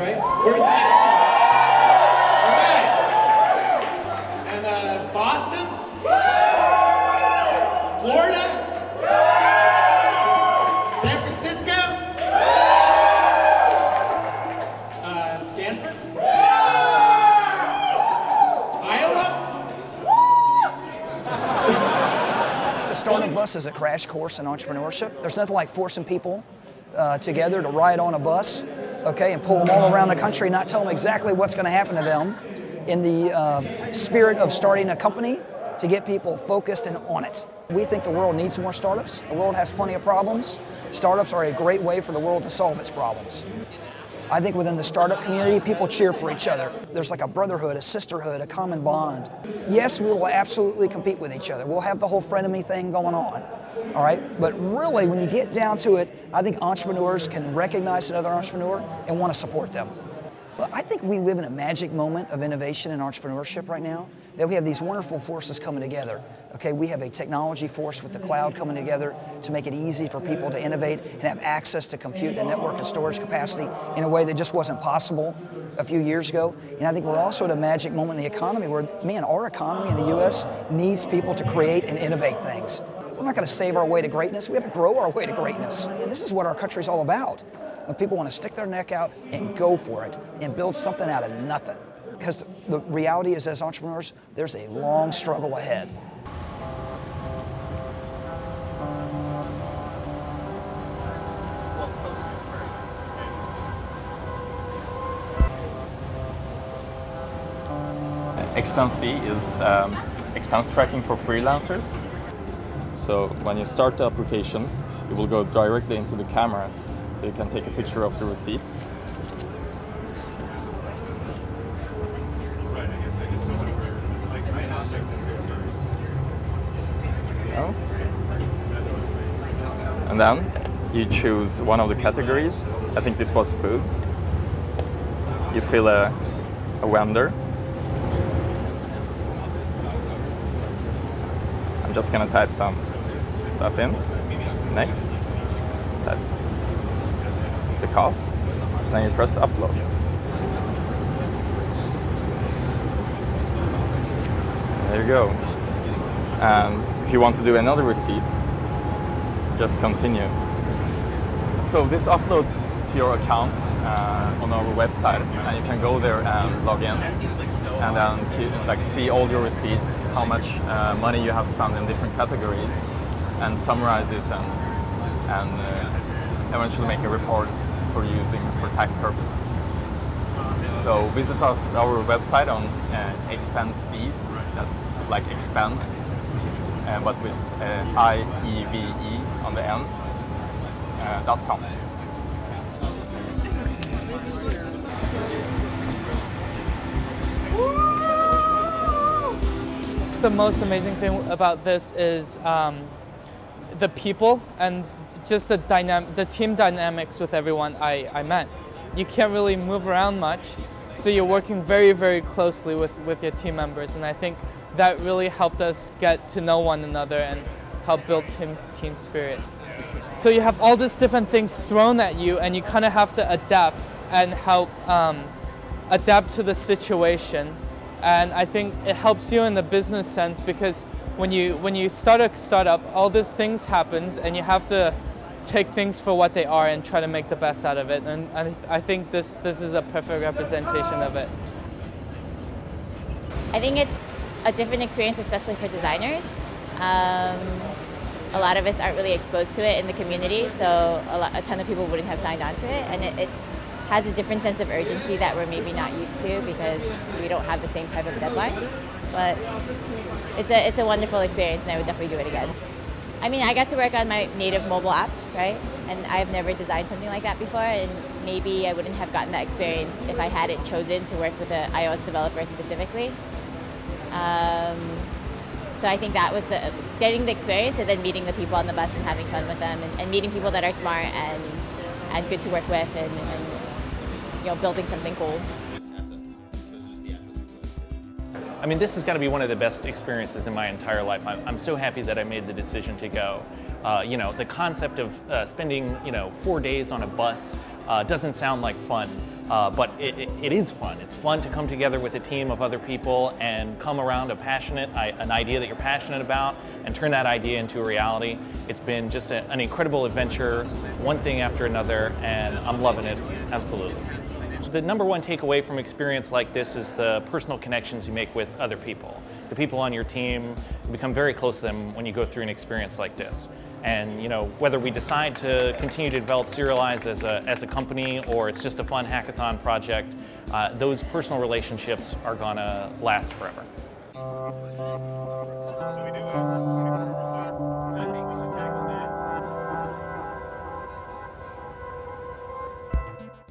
right? Where's Mexico? All right. And Boston? Florida? San Francisco? Stanford? Iowa? The StartupBus is a crash course in entrepreneurship. There's nothing like forcing people together to ride on a bus, okay, and pull them all around the country, not tell them exactly what's going to happen to them in the spirit of starting a company to get people focused and on it. We think the world needs more startups. The world has plenty of problems. Startups are a great way for the world to solve its problems. I think within the startup community, people cheer for each other. There's like a brotherhood, a sisterhood, a common bond. Yes, we will absolutely compete with each other. We'll have the whole frenemy thing going on, all right? But really, when you get down to it, I think entrepreneurs can recognize another entrepreneur and want to support them. I think we live in a magic moment of innovation and entrepreneurship right now, that we have these wonderful forces coming together. Okay, we have a technology force with the cloud coming together to make it easy for people to innovate and have access to compute and network and storage capacity in a way that just wasn't possible a few years ago. And I think we're also at a magic moment in the economy where, man, our economy in the U.S. needs people to create and innovate things. We're not going to save our way to greatness. We have to grow our way to greatness. And this is what our country's all about. When people want to stick their neck out and go for it and build something out of nothing. Because the reality is, as entrepreneurs, there's a long struggle ahead. Expense C is expense tracking for freelancers. So when you start the application, you will go directly into the camera, so you can take a picture of the receipt. And then you choose one of the categories. I think this was food. You fill a vendor. I'm just gonna type some stuff in. Next, type the cost. Then you press upload. There you go. And if you want to do another receipt, just continue. So this uploads to your account on our website, and you can go there and log in, and then see all your receipts, how much money you have spent in different categories, and summarize it, and eventually make a report for using for tax purposes. So visit our website on expense, that's like expense, but with IEVE on the end, .com. The most amazing thing about this is the people and just the team dynamics with everyone I met. You can't really move around much, so you're working very, very closely with your team members, and I think that really helped us get to know one another and help build team spirit. So you have all these different things thrown at you, and you kind of have to adapt and help adapt to the situation. And I think it helps you in the business sense, because when you start a startup, all these things happens, and you have to take things for what they are and try to make the best out of it. And I think this is a perfect representation of it. I think it's a different experience, especially for designers. A lot of us aren't really exposed to it in the community, so a ton of people wouldn't have signed on to it, and it has a different sense of urgency that we're maybe not used to because we don't have the same type of deadlines. But it's a wonderful experience, and I would definitely do it again. I mean, I got to work on my native mobile app, right? And I've never designed something like that before, and maybe I wouldn't have gotten that experience if I hadn't chosen to work with an iOS developer specifically. So I think that was getting the experience, and then meeting the people on the bus and having fun with them, and meeting people that are smart and good to work with, and you know, building something cool. I mean, this has got to be one of the best experiences in my entire life. I'm so happy that I made the decision to go. You know, the concept of spending 4 days on a bus doesn't sound like fun, But it is fun. It's fun to come together with a team of other people and come around an idea that you're passionate about and turn that idea into a reality. It's been just an incredible adventure, one thing after another, and I'm loving it, absolutely. The number one takeaway from experience like this is the personal connections you make with other people. The people on your team, you become very close to them when you go through an experience like this. And you know, whether we decide to continue to develop Serialize as a company or it's just a fun hackathon project, those personal relationships are gonna last forever.